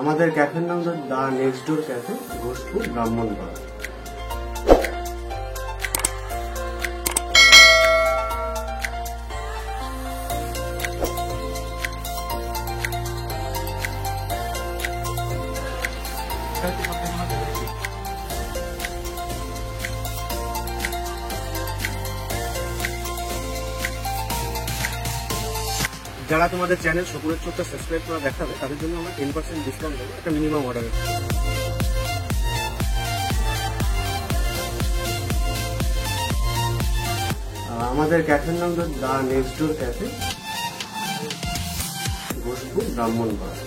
আমাদের ক্যাফের নাম হচ্ছে the next door cafe, Ghoshpur, Brahmanpara. যারা তোমাদের চ্যানেল শকুনের চোখটা সাবস্ক্রাইব করা দেখাবে তাদের জন্য আমরা 10% ডিসকাউন্ট দেবো, একটা মিনিমাম অর্ডারে। আমাদের ক্যাফের নাম হচ্ছে the next door cafe, Ghoshpur, Brahmanpara.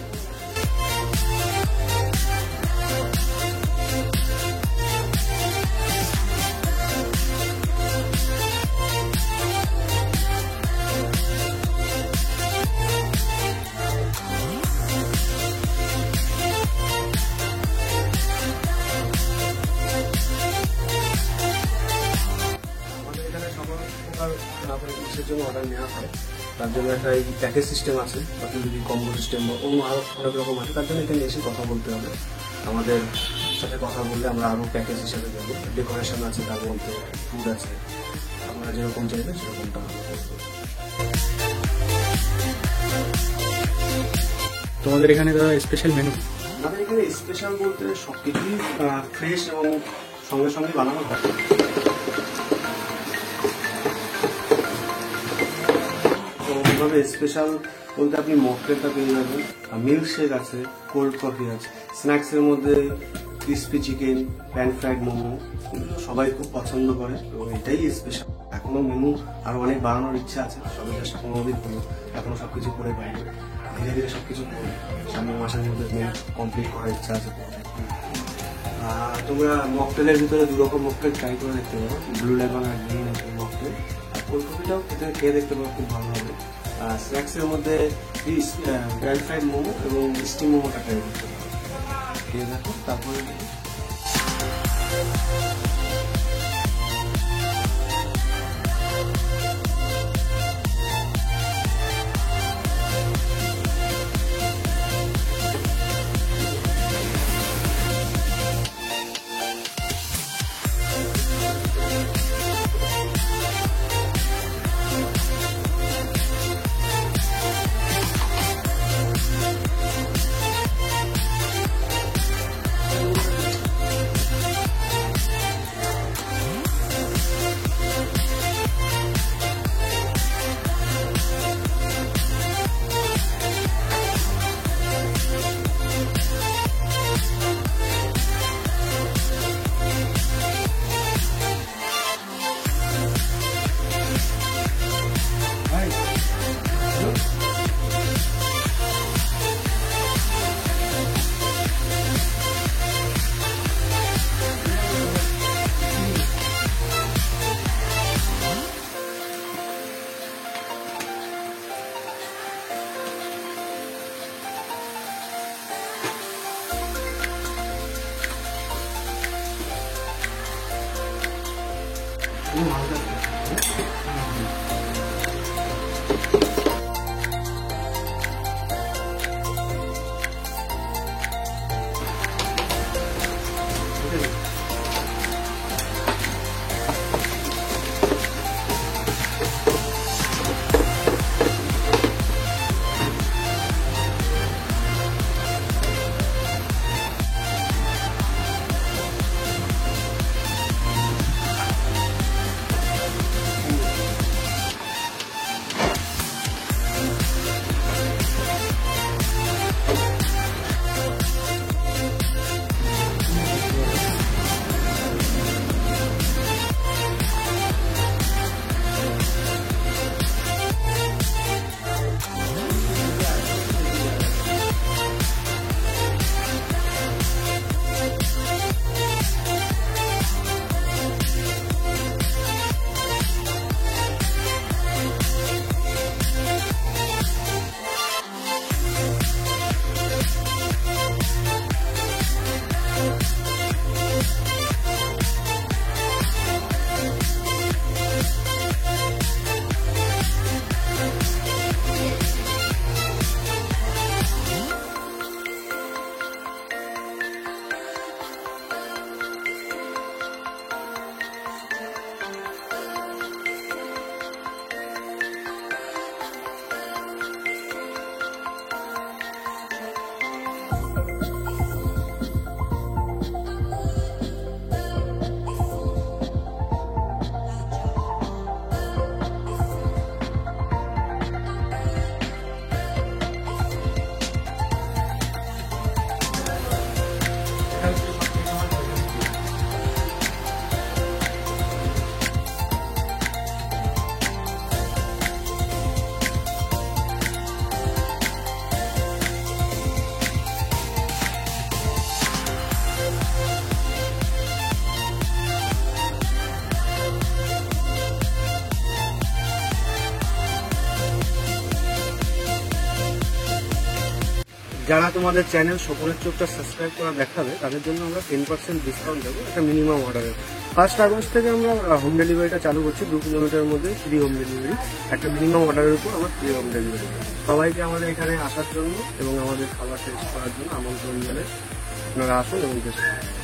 ইসের জন্য অর্ডার নেওয়া হয়, তার জন্য একটা এই প্যাকেজ সিস্টেম আছে, আপনি যদি কম্বো সিস্টেম বা অন্য আরও অনেক রকম আছে, তার জন্য এখানে এসে কথা বলতে হবে। আমাদের সাথে কথা বললে আমরা আরও প্যাকেজ হিসাবে দেবো। ডেকোরেশন আছে, তার মধ্যে ফুড আছে, আপনারা যেরকম চাইবেন সেরকমটা আমরা করবো। তোমাদের এখানে দাদা স্পেশাল মেনু? আমাদের এখানে স্পেশাল বলতে সবকিছুই ফ্রেশ এবং সঙ্গে সঙ্গে বানানো থাকে। এইভাবে স্পেশাল বলতে আপনি মকটেলটা পেয়ে যাবেন, মিল্ক শেক আছে, কোল্ড কফি আছে, স্ন্যাক্সের মধ্যে crispy chicken, pan fried momo, এগুলো সবাই খুব পছন্দ করে এবং এটাই স্পেশাল। এখনো মেনু আরো অনেক বাড়ানোর ইচ্ছা আছে, সবাই জাস্ট 15 দিন হলো, এখনো সবকিছু করে পাইনি। ধীরে ধীরে সবকিছু করবো, সামনের মাসের মধ্যে মেনু কমপ্লিট করার ইচ্ছা আছে। তোমরা মকটেলের ভিতরে 2 রকম মকটেল ট্রাই করে দেখতে পারো, ব্লু লেমন আর গ্রিন মকটেল। আর কোল্ড কফিটাও খেয়ে দেখতে পারো, খুব ভালো হবে। স্ন্যাক্সের মধ্যে প্যান ফ্রাইড মোমো এবং স্টিম মোমোটা ট্রাই করতে পারো, খেয়ে দেখো। তারপরে যারা তোমাদের চ্যানেল সকলের চোখটা সাবস্ক্রাইব করা দেখাবে তাদের জন্য আমরা 10% ডিসকাউন্ট দেবো একটা মিনিমাম অর্ডারে। 1 আগস্ট থেকে আমরা হোম ডেলিভারিটা চালু করছি, 2 কিলোমিটারের মধ্যে ফ্রি হোম ডেলিভারি। একটা মিনিমাম অর্ডারের উপর আমরা ফ্রি হোম ডেলিভারি। সবাইকে আমাদের এখানে আসার জন্য এবং আমাদের খাবার টেস্ট করার জন্য আমন্ত্রণ জানাই। আপনারা আসুন এবং টেস্ট করুন।